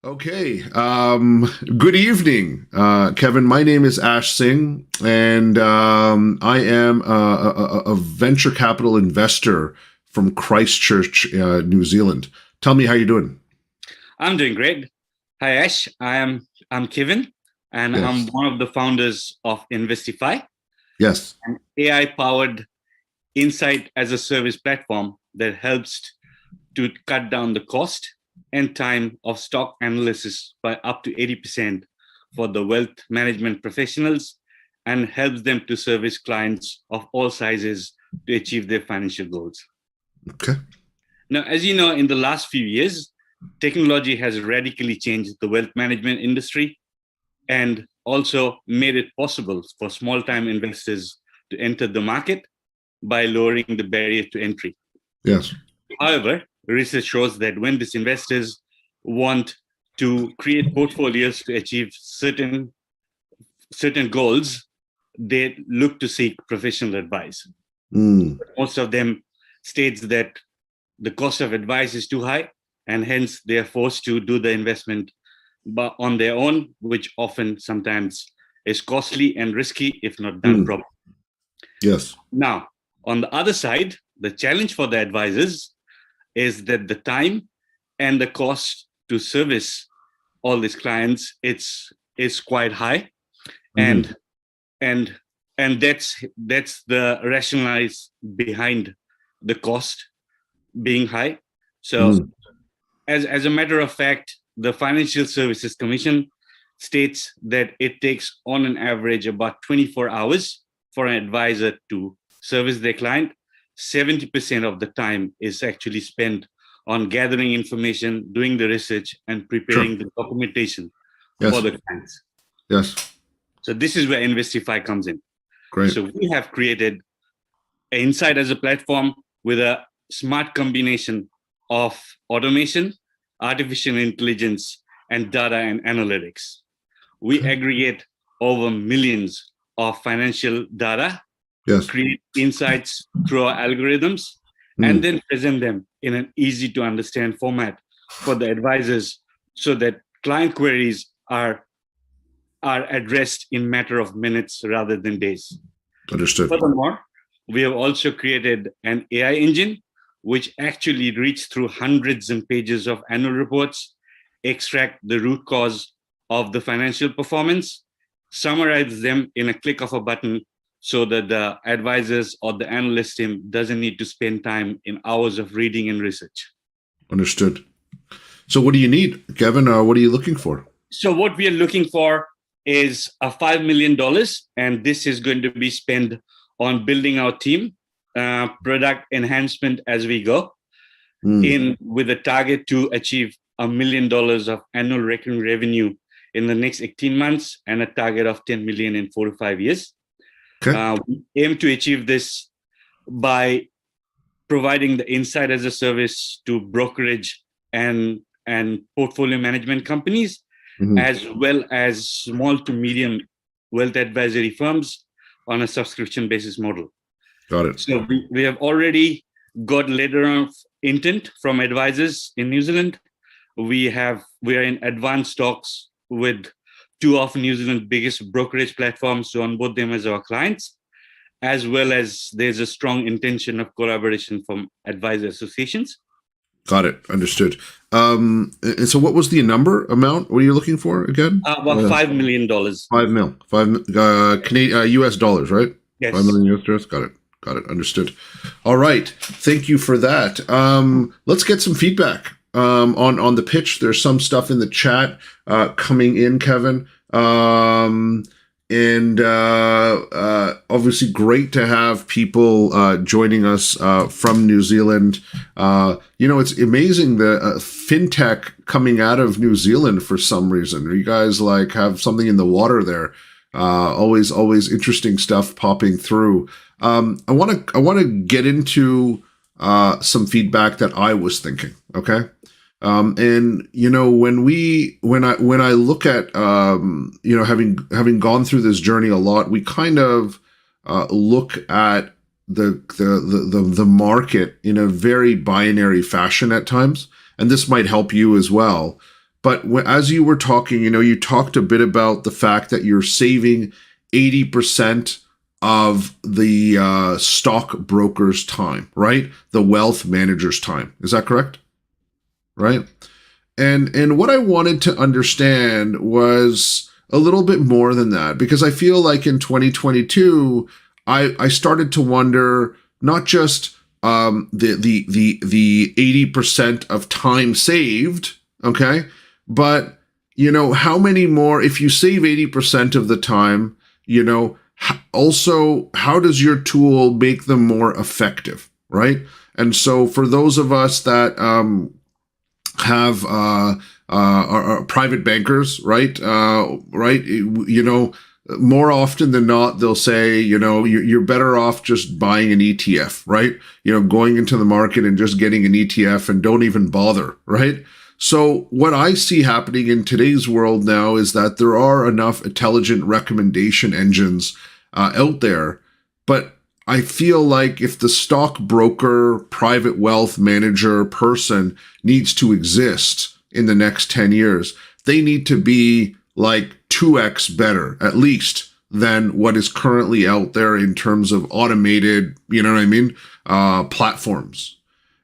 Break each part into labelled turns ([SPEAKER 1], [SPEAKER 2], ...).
[SPEAKER 1] Okay. Good evening, Kevin. My name is Ash Singh, and I am a venture capital investor from Christchurch, New Zealand. Tell me how you're doing.
[SPEAKER 2] I'm doing great. Hi Ash, I'm Kevin, and I'm
[SPEAKER 1] Yes.
[SPEAKER 2] one of the founders of Investify,
[SPEAKER 1] Yes.
[SPEAKER 2] an AI-powered insight as a service platform that helps to cut down the cost and time of stock analysis by up to 80% for the wealth management professionals and helps them to service clients of all sizes to achieve their financial goals.
[SPEAKER 1] Okay.
[SPEAKER 2] Now, as you know, in the last few years, technology has radically changed the wealth management industry and also made it possible for small time investors to enter the market by lowering the barrier to entry.
[SPEAKER 1] Yes.
[SPEAKER 2] However, research shows that when these investors want to create portfolios to achieve certain goals, they look to seek professional advice.
[SPEAKER 1] Mm.
[SPEAKER 2] Most of them states that the cost of advice is too high, and hence they are forced to do the investment but on their own, which often sometimes is costly and risky if not done
[SPEAKER 1] Mm.
[SPEAKER 2] properly.
[SPEAKER 1] Yes.
[SPEAKER 2] Now, on the other side, the challenge for the advisors is that the time and the cost to service all these clients it's is quite high,
[SPEAKER 1] Hmm.
[SPEAKER 2] and and that's the rationalize behind the cost being high. So
[SPEAKER 1] Hmm.
[SPEAKER 2] as a matter of fact, the Financial Services Commission states that it takes on an average about 24 hours for an advisor to service their client. 70% of the time is actually spent on gathering information, doing the research, and
[SPEAKER 1] Sure.
[SPEAKER 2] preparing the documentation for
[SPEAKER 1] Yes.
[SPEAKER 2] the clients.
[SPEAKER 1] Yes.
[SPEAKER 2] So this is where Investify comes in.
[SPEAKER 1] Great.
[SPEAKER 2] So we have created Insight as a platform with a smart combination of automation, artificial intelligence, and data and analytics. We
[SPEAKER 1] Okay.
[SPEAKER 2] aggregate over millions of financial data,
[SPEAKER 1] Yes.
[SPEAKER 2] create insights through our algorithms, and
[SPEAKER 1] Mm.
[SPEAKER 2] then present them in an easy to understand format for the advisors so that client queries are addressed in matter of minutes rather than days.
[SPEAKER 1] Understood.
[SPEAKER 2] Furthermore, we have also created an AI engine which actually reads through hundreds and pages of annual reports, extract the root cause of the financial performance, summarize them in a click of a button so that the advisors or the analyst team doesn't need to spend time in hours of reading and research.
[SPEAKER 1] Understood. So, what do you need, Kevin? What are you looking for?
[SPEAKER 2] So what we are looking for is a $5 million, and this is going to be spent on building our team, product enhancement as we go,
[SPEAKER 1] Mm.
[SPEAKER 2] in with a target to achieve $1 million of annual recurring revenue in the next 18 months and a target of 10 million in 4 to 5 years.
[SPEAKER 1] Okay.
[SPEAKER 2] We aim to achieve this by providing the insight as a service to brokerage and portfolio management companies,
[SPEAKER 1] Hmm.
[SPEAKER 2] as well as small to medium wealth advisory firms on a subscription basis model.
[SPEAKER 1] Got it.
[SPEAKER 2] So we have already got letter of intent from advisors in New Zealand. We are in advanced talks with two of New Zealand's biggest brokerage platforms to onboard them as our clients, as well as there's a strong intention of collaboration from advisor associations.
[SPEAKER 1] Got it. Understood. And so what was the amount were you looking for again?
[SPEAKER 2] About $5 million.
[SPEAKER 1] 5 mil, Canadian, US dollars, right? 5
[SPEAKER 2] Yes.
[SPEAKER 1] million US dollars. Got it. Got it. Understood. All right. Thank you for that. Let's get some feedback on the pitch. There's some stuff in the chat coming in, Kevin. And obviously great to have people joining us from New Zealand. It's amazing the fintech coming out of New Zealand for some reason. You guys like have something in the water there. Always interesting stuff popping through. I want to get into some feedback that I was thinking. Okay. And when I look at having gone through this journey a lot, we kind of look at the market in a very binary fashion at times, and this might help you as well. But as you were talking, you talked a bit about the fact that you're saving 80% of the stockbroker's time, right? The wealth manager's time. Is that correct? Right? And what I wanted to understand was a little bit more than that, because I feel like in 2022, I started to wonder not just the 80% of time saved, okay, but how many more, if you save 80% of the time, also how does your tool make them more effective, right? And so for those of us that have are private bankers, right? Right? More often than not, they'll say, you're better off just buying an ETF, right? Going into the market and just getting an ETF and don't even bother, right? So what I see happening in today's world now is that there are enough intelligent recommendation engines out there, but I feel like if the stockbroker, private wealth manager person needs to exist in the next 10 years, they need to be like 2x better, at least, than what is currently out there in terms of automated, platforms.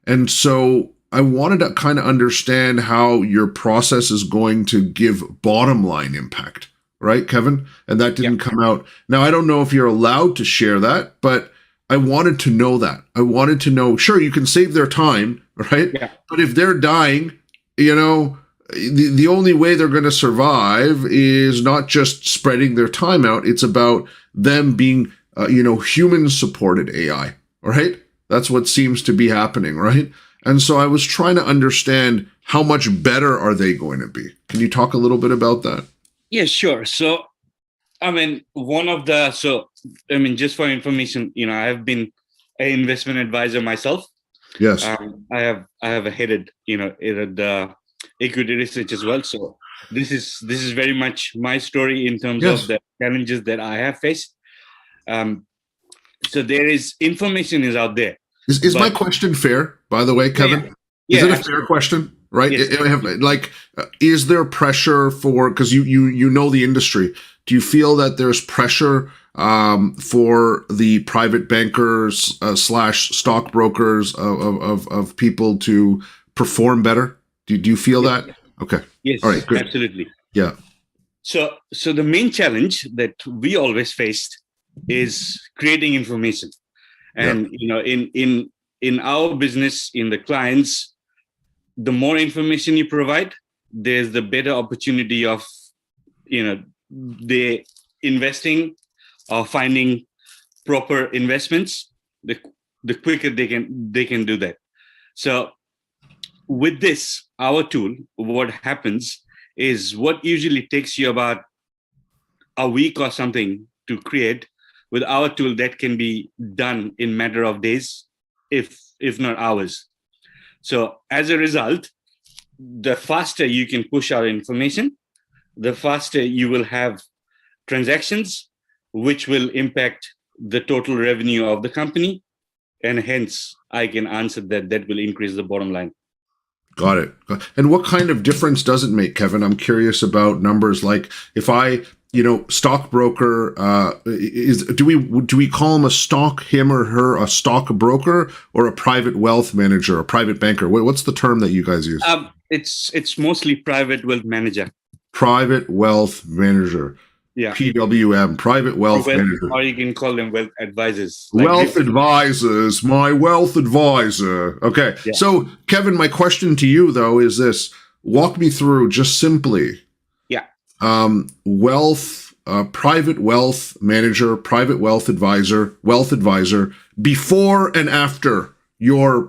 [SPEAKER 1] And so I wanted to kind of understand how your process is going to give bottom line impact, right, Kevin? And that didn't come out. Now, I don't know if you're allowed to share that, but I wanted to know that. I wanted to know, sure, you can save their time, right? Yeah. But if they're dying, the only way they're going to survive is not just spreading their time out. It's about them being, human-supported AI, right? That's what seems to be happening, right? And so I was trying to understand how much better are they going to be? Can you talk a little bit about that?
[SPEAKER 2] Yeah, sure. So, just for information, I have been an investment advisor myself.
[SPEAKER 1] Yes.
[SPEAKER 2] I have headed equity research as well. So this is very much my story in terms of the challenges that I have faced. So there is information is out there.
[SPEAKER 1] Is my question fair, by the way, Kevin? Is it a fair question? Right? Yes. Is there pressure for, because you know the industry, do you feel that there's pressure for the private bankers / stockbrokers of people to perform better? Do you feel that? Okay.
[SPEAKER 2] Yes.
[SPEAKER 1] All right. Good.
[SPEAKER 2] Absolutely.
[SPEAKER 1] Yeah.
[SPEAKER 2] So the main challenge that we always faced is creating information, and in our business, in the clients, the more information you provide, there's the better opportunity of they investing or finding proper investments. The quicker they can do that. So with this, our tool, what happens is what usually takes you about a week or something to create, with our tool that can be done in matter of days, if not hours. So as a result, the faster you can push out information, the faster you will have transactions, which will impact the total revenue of the company. And hence, I can answer that will increase the bottom line.
[SPEAKER 1] Got it. And what kind of difference does it make, Kevin? I'm curious about numbers. Like if I, stockbroker, do we call him or her a stockbroker, or a private wealth manager, a private banker? What's the term that you guys use?
[SPEAKER 2] It's mostly private wealth manager.
[SPEAKER 1] Private wealth manager. Yeah. PWM, private wealth manager.
[SPEAKER 2] Or you can call them wealth advisors.
[SPEAKER 1] Advisors, my wealth advisor. Okay. Yeah. So, Kevin, my question to you, though, is this. Walk me through just simply.
[SPEAKER 2] Yeah.
[SPEAKER 1] Private wealth manager, private wealth advisor, before and after your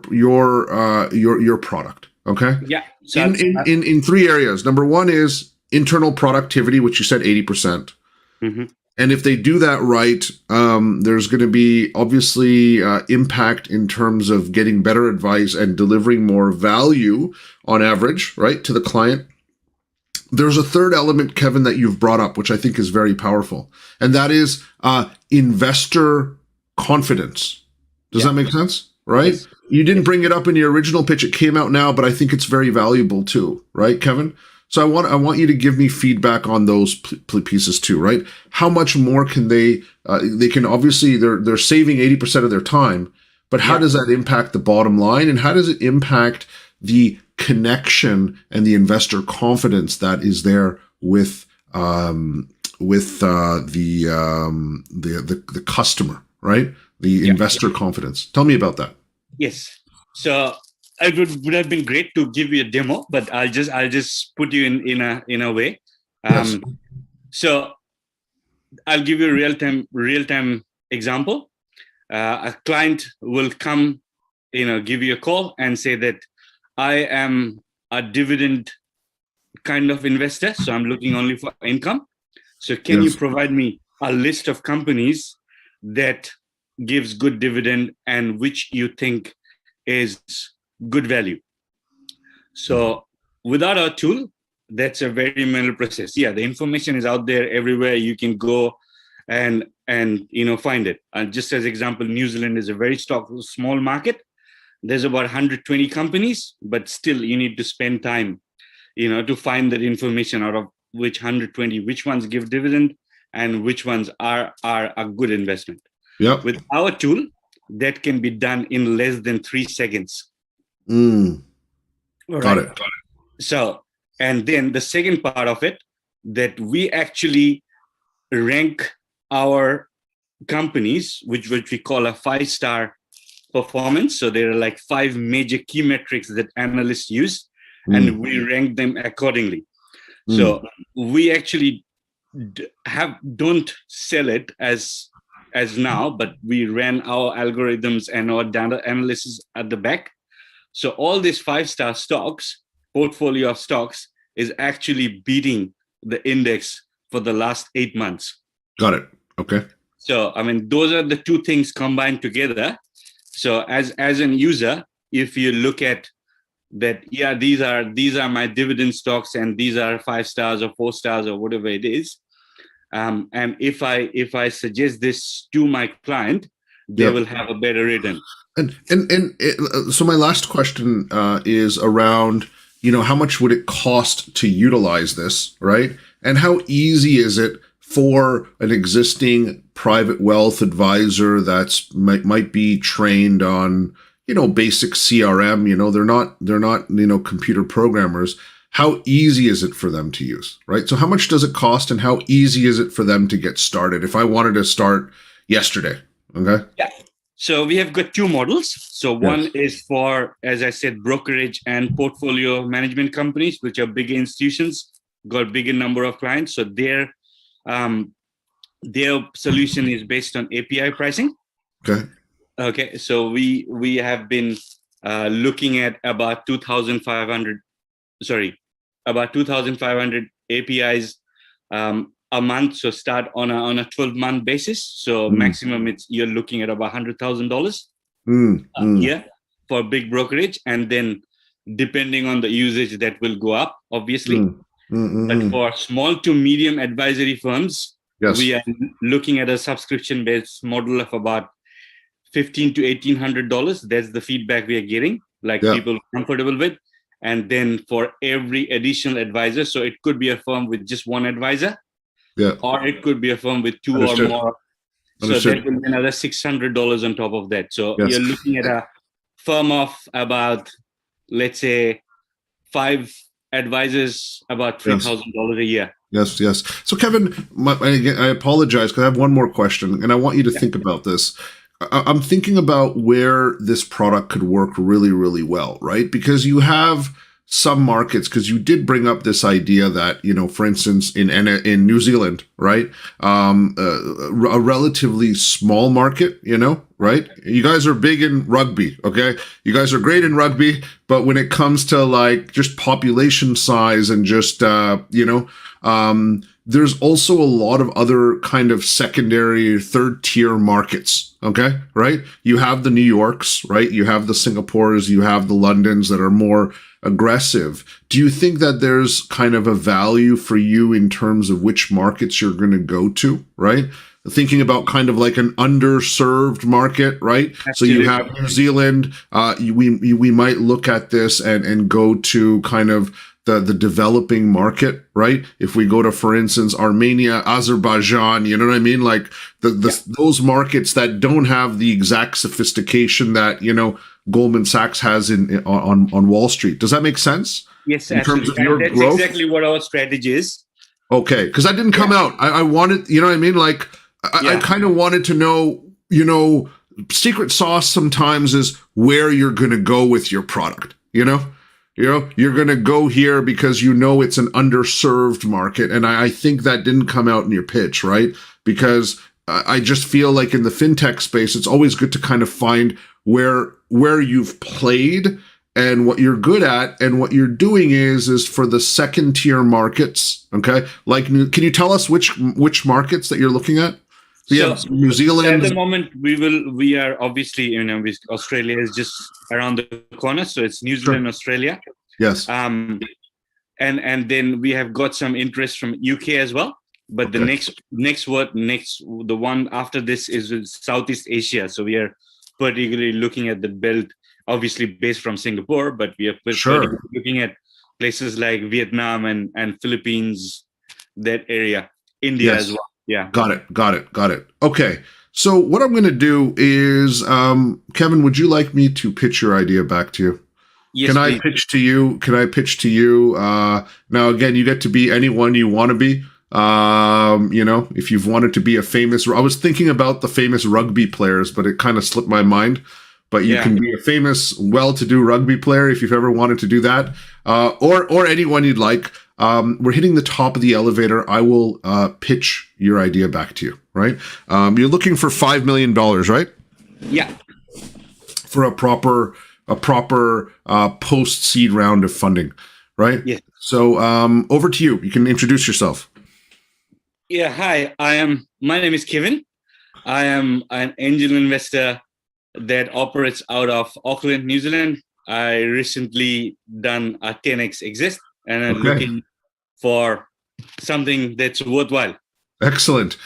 [SPEAKER 1] product. Okay.
[SPEAKER 2] Yeah.
[SPEAKER 1] So in three areas. Number one is internal productivity, which you said 80%. Mm-hmm. And if they do that right, there's going to be obviously impact in terms of getting better advice and delivering more value on average, right, to the client. There's a third element, Kevin, that you've brought up, which I think is very powerful, and that is investor confidence. Does that make sense? Right? Yes. You didn't bring it up in your original pitch. It came out now, but I think it's very valuable too, right, Kevin? So I want you to give me feedback on those pieces too, right? How much more can they can obviously they're saving 80% of their time, but how does that impact the bottom line, and how does it impact the connection and the investor confidence that is there with the customer, right? The investor confidence. Tell me about that.
[SPEAKER 2] Yes. So it would have been great to give you a demo, but I'll just put you in a way.
[SPEAKER 1] Yes.
[SPEAKER 2] So I'll give you a real time example. A client will come, give you a call and say that I am a dividend kind of investor, so I'm looking only for income. So can you provide me a list of companies that gives good dividend and which you think is good value? So without our tool, that's a very manual process. Yeah, the information is out there everywhere. You can go and find it. And just as example, New Zealand is a very small market. There's about 120 companies, but still you need to spend time, to find that information out of which 120, which ones give dividend and which ones are a good investment.
[SPEAKER 1] Yep.
[SPEAKER 2] With our tool, that can be done in less than 3 seconds.
[SPEAKER 1] Got it.
[SPEAKER 2] So, and then the second part of it, that we actually rank our companies, which we call a 5-star performance. So there are like 5 major key metrics that analysts use, and we rank them accordingly. So we actually don't sell it as now, but we ran our algorithms and our data analysis at the back. So all these 5-star stocks, portfolio of stocks, is actually beating the index for the last 8 months.
[SPEAKER 1] Got it. Okay.
[SPEAKER 2] So, those are the two things combined together. So as an user, if you look at that, these are my dividend stocks and these are 5 stars or 4 stars or whatever it is. And if I suggest this to my client, they will have a better return.
[SPEAKER 1] So my last question is around, how much would it cost to utilize this, right? And how easy is it for an existing private wealth advisor that's might be trained on, basic CRM, they're not, computer programmers. How easy is it for them to use, right? So how much does it cost and how easy is it for them to get started if I wanted to start yesterday? Okay.
[SPEAKER 2] Yeah. So we have got 2 models. So one is for, as I said, brokerage and portfolio management companies, which are bigger institutions, got bigger number of clients. So their solution is based on API pricing. Okay. So we have been looking at about 2,500 APIs a month. So start on a 12-month basis. So maximum you're looking at about $100,000 a year for big brokerage, and then depending on the usage that will go up, obviously. But for small to medium advisory firms, we are looking at a subscription-based model of about $1,500 to $1,800. That's the feedback we are getting, people are comfortable with. And then for every additional advisor, so it could be a firm with just 1 advisor, or it could be a firm with 2 or more. So that will be another $600 on top of that. So you're looking at a firm of about, let's say, 5 advisors, about $3,000 a year.
[SPEAKER 1] Yes. So Kevin, I apologize because I have one more question, and I want you to think about this. I'm thinking about where this product could work really, really well, right? Because you have some markets, because you did bring up this idea that, for instance, in New Zealand, right? A relatively small market, right? You guys are big in rugby, okay? You guys are great in rugby, but when it comes to just population size and just, there's also a lot of other kind of secondary, 3rd-tier markets, okay? Right? You have the New Yorks, right? You have the Singapores, you have the Londons that are more aggressive. Do you think that there's kind of a value for you in terms of which markets you're going to go to, right? Thinking about kind of like an underserved market, right? Absolutely. So you have New Zealand, we might look at this and go to kind of the developing market, right? If we go to, for instance, Armenia, Azerbaijan, you know what I mean? Like those markets that don't have the exact sophistication that, Goldman Sachs has on Wall Street. Does that make sense?
[SPEAKER 2] Yes,
[SPEAKER 1] in
[SPEAKER 2] absolutely.
[SPEAKER 1] terms of your
[SPEAKER 2] That's
[SPEAKER 1] growth?
[SPEAKER 2] Exactly what our strategy is.
[SPEAKER 1] Okay, because that didn't come out. I wanted, you know what I mean? Like, I kind of wanted to know, secret sauce sometimes is where you're going to go with your product, you're going to go here because it's an underserved market. And I think that didn't come out in your pitch, right? Because I just feel like in the fintech space, it's always good to kind of find where you've played and what you're good at, and what you're doing is for the second tier markets. Okay, like, can you tell us which markets that you're looking at?
[SPEAKER 2] So
[SPEAKER 1] New Zealand.
[SPEAKER 2] At the moment, we are obviously, Australia is just around the corner, so it's New Zealand,
[SPEAKER 1] Sure.
[SPEAKER 2] Australia.
[SPEAKER 1] Yes.
[SPEAKER 2] And then we have got some interest from UK as well. But the the one after this is Southeast Asia. So we are particularly looking at the belt, obviously based from Singapore, but we are particularly looking at places like Vietnam and Philippines, that area, India as well. Yeah.
[SPEAKER 1] Got it. Okay. So what I'm going to do is, Kevin, would you like me to pitch your idea back to you?
[SPEAKER 2] Yes,
[SPEAKER 1] Can
[SPEAKER 2] please.
[SPEAKER 1] I pitch to you? Now, again, you get to be anyone you want to be. If you've wanted to be a famous, I was thinking about the famous rugby players, but it kind of slipped my mind. But you can be a famous, well-to-do rugby player if you've ever wanted to do that, or anyone you'd like. We're hitting the top of the elevator. I will pitch your idea back to you, right? You're looking for $5 million, right?
[SPEAKER 2] Yeah.
[SPEAKER 1] For a proper post-seed round of funding, right?
[SPEAKER 2] Yeah.
[SPEAKER 1] So over to you. You can introduce yourself.
[SPEAKER 2] Yeah. Hi. My name is Kevin. I am an angel investor that operates out of Auckland, New Zealand. I recently done a 10x exit, and I'm looking for something that's worthwhile.
[SPEAKER 1] Excellent.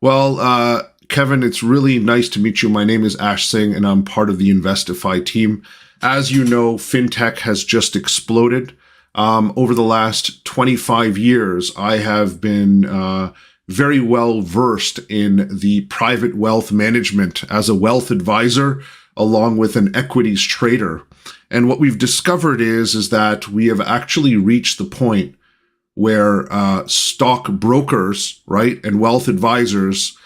[SPEAKER 1] Well, Kevin, it's really nice to meet you. My name is Ash Singh, and I'm part of the Investify team. As you know, fintech has just exploded. Over the last 25 years, I have been very well versed in the private wealth management as a wealth advisor, along with an equities trader. And what we've discovered is that we have actually reached the point where stock brokers, right, and wealth advisors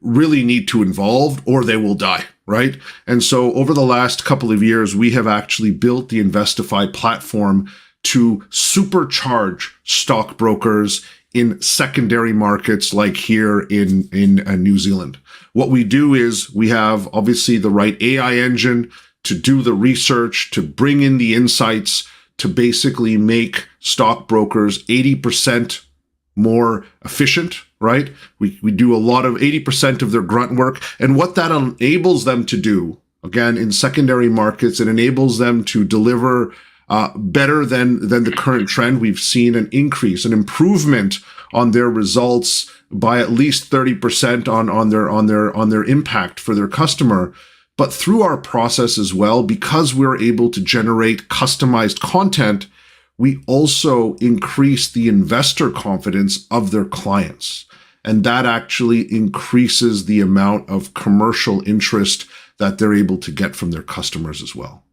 [SPEAKER 1] really need to evolve, or they will die, right? And so over the last couple of years, we have actually built the Investify platform to supercharge stockbrokers in secondary markets like here in New Zealand. What we do is we have obviously the right AI engine to do the research, to bring in the insights, to basically make stockbrokers 80% more efficient, right? We do a lot of 80% of their grunt work. And what that enables them to do, again, in secondary markets, it enables them to deliver better than the current trend. We've seen an increase, an improvement on their results by at least 30% on their impact for their customer. But through our process as well, because we're able to generate customized content, we also increase the investor confidence of their clients. And that actually increases the amount of commercial interest that they're able to get from their customers as well.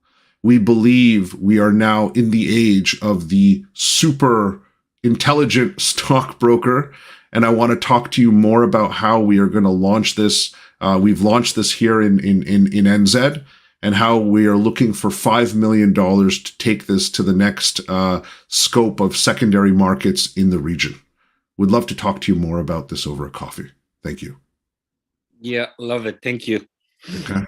[SPEAKER 1] We believe we are now in the age of the super intelligent stockbroker. And I want to talk to you more about how we are going to launch this. We've launched this here in NZ, and how we are looking for $5 million to take this to the next scope of secondary markets in the region. Would love to talk to you more about this over a coffee. Thank you.
[SPEAKER 2] Yeah, love it. Thank you.
[SPEAKER 1] Okay.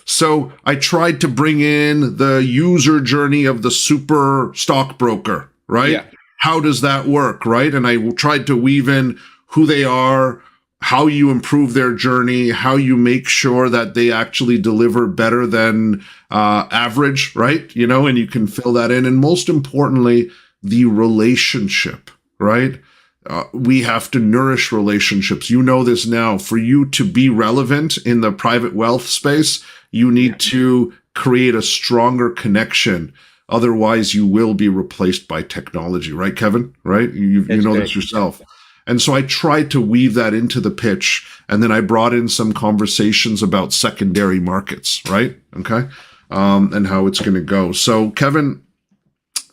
[SPEAKER 1] So I tried to bring in the user journey of the super stockbroker, right?
[SPEAKER 2] Yeah.
[SPEAKER 1] How does that work, right? And I tried to weave in who they are, how you improve their journey, how you make sure that they actually deliver better than average, right? And you can fill that in. And most importantly, the relationship, right? We have to nourish relationships. You know this now. For you to be relevant in the private wealth space, you need to create a stronger connection Otherwise, you will be replaced by technology, right, Kevin? Right? You
[SPEAKER 2] That's
[SPEAKER 1] know
[SPEAKER 2] correct.
[SPEAKER 1] this yourself. And so I tried to weave that into the pitch, and then I brought in some conversations about secondary markets, right? Okay. And how it's going to go. So, Kevin,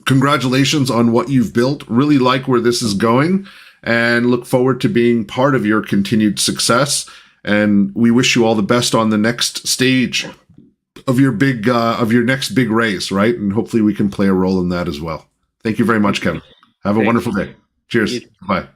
[SPEAKER 1] congratulations on what you've built. Really like where this is going, and look forward to being part of your continued success. And we wish you all the best on the next stage of your next big race, right? And hopefully we can play a role in that as well. Thank you very much, Kevin. Have a wonderful day. Cheers. Bye.